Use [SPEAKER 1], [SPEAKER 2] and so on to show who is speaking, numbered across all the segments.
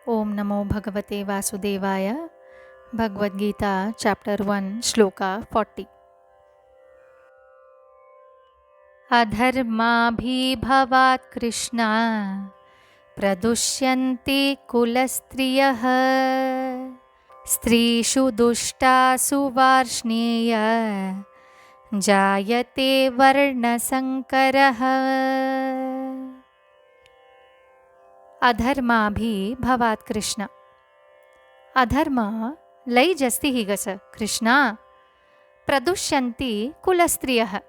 [SPEAKER 1] ओम नमो भगवते वासुदेवाय. भगवद्गीता चैप्टर 1 श्लोका 40. अधर्माभिभवात् कृष्णा प्रदुष्यन्ते कुलस्त्रियः स्त्रीषु दुष्टासु वार्ष्णेय जायते वर्णसंकरः. अधर्माभिभवात् कृष्ण. अधर्म लई जस्ति हिगस कृष्ण. प्रदुष्यन्ति कुलस्त्रियः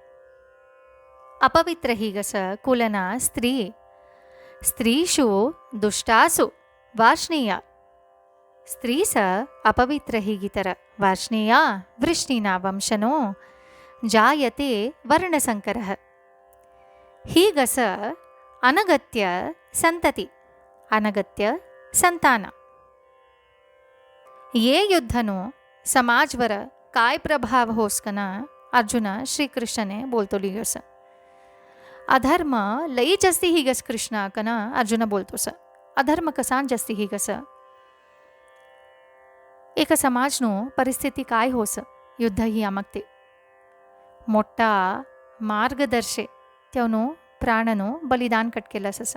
[SPEAKER 1] अपवित्र हिगस कुलನ ಸ್ತ್ರೀ. ಸ್ತ್ರೀಷು ದುಷ್ಟಾಸು ವಾರ್ಷ್ಣೇಯ ಸ್ತ್ರೀ ಸ ಅಪವಿತ್ರ ಹೀಗಿತರ ವಾರ್ಷ್ಣೇಯ ವೃಷ್ಣಿನ ವಂಶನೋ ಜಾಯತೆ ವರ್ಣಸಂಕರಃ ಹೀಗಸ ಅನಗತ್ಯ ಸಂತತಿ ಅನಗತ್ಯ ಸಂತಾನ. ये युद्धनो समाजवर काय प्रभाव होस्कन अर्जुन श्रीकृष्ण ने बोलतो लियोस. अधर्म लई जस्ती हिगस कृष्ण कन अर्जुन बोलतोस. अधर्म कसान जस्ती हिगस. एक समाजनो परिस्थिती काय होस युद्ध ही आमगते. मोठा मार्गदर्शे त्यावनो प्राणनो बलिदान कटकेलसस.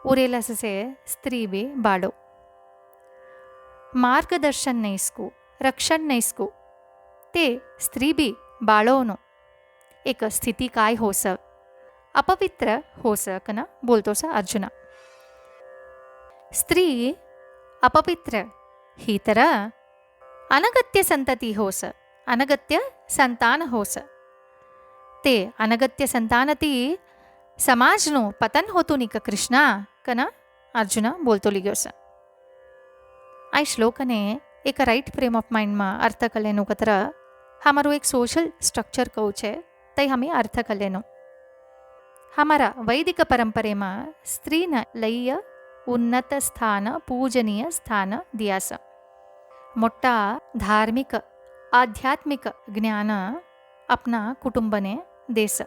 [SPEAKER 1] उरेलससे स्त्री बे बाळो. मार्गदर्शन नैस्कू रक्षण नैस्कू ते स्त्री बी बाळोनो एक स्थिती काय होस अपवित्र होस कन बोलतोस अर्जुन. स्त्री अपवित्र ही तर अनगत्य संतती होस अनगत्य संतान होस. ते अनगत्य संतानती समाजनो पतन होतो निक कृष्ण कन अर्जुन बोलतो लिग्योस. આ શ્લોકને એક રાઇટ ફ્રેમ ઓફ માઇન્ડમાં અર્થ કલેનું કત્ર અમારું એક સોશિયલ સ્ટ્રક્ચર કહું છે તે અમે અર્થ કલેનું અમારા વૈદિક પરંપરેમાં સ્ત્રીને લઈએ ઉન્નત સ્થાન પૂજનીય સ્થાન દિયાસ. મોટા ધાર્મિક આધ્યાત્મિક જ્ઞાન આપના કુટુંબને દેશ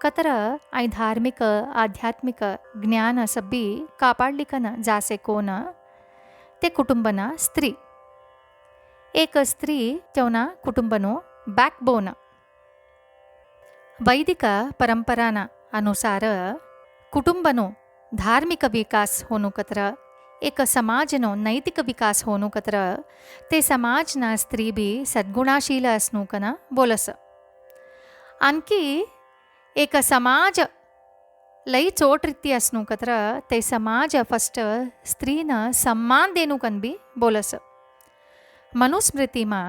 [SPEAKER 1] કતર આ ધાર્મિક આધ્યાત્મિક જ્ઞાન સબ્બી કાપાડલિકન જાસે કોન ते कुटुंबನ स्त्री. एक स्त्री तेवना कुटुंबनो बॅकबोन. वैदिक परंपराना अनुसार कुटुंबनो धार्मिक विकास होनो कत्र एक समाजनो नैतिक विकास होनो कत्र ते समाजना स्त्री बी सद्गुणाशील असणू कन बोलस. आणखी एक समाज लई चोट रीती असणू कत्र ते समाज फस्ट स्त्रीनं सम्मान देणू कन बी बोलस. मनुस्मृतीमा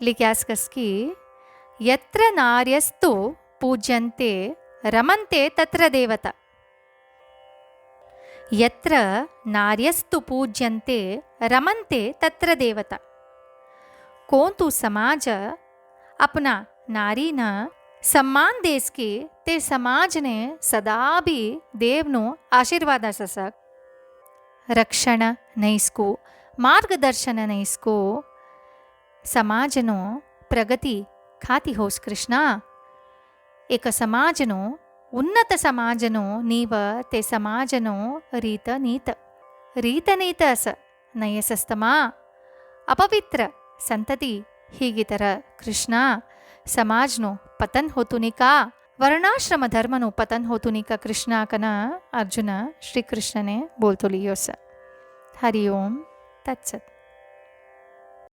[SPEAKER 1] लिख्यास कस की यत्र नार्यस्तु पूज्यन्ते रमन्ते तत्र देवता. यत्र नार्यस्तु पूज्यन्ते रमन्ते तत्र देवता. कोणतू समाज अपना नारीना सम्मान देस की ते समाज ने सदा भी देवनो आशीर्वाद अससक. रक्षण नैस्कू मार्गदर्शन नैस्कू समाजनो प्रगति खाती होस कृष्ण. एक समाजनो उन्नत समाजनो नीव ते समाजनो रीत नीत रीतनीत अस नयसस्तमा अपवित्र संतति ಹೀಗಿತರ ಕೃಷ್ಣ समाजनो पतन होतुनिका वर्णाश्रम धर्मनो पतन होतुनिका कृष्ण कन अर्जुन श्री कृष्ण ने बोलतो लियोस. हरि ओम तत्सत.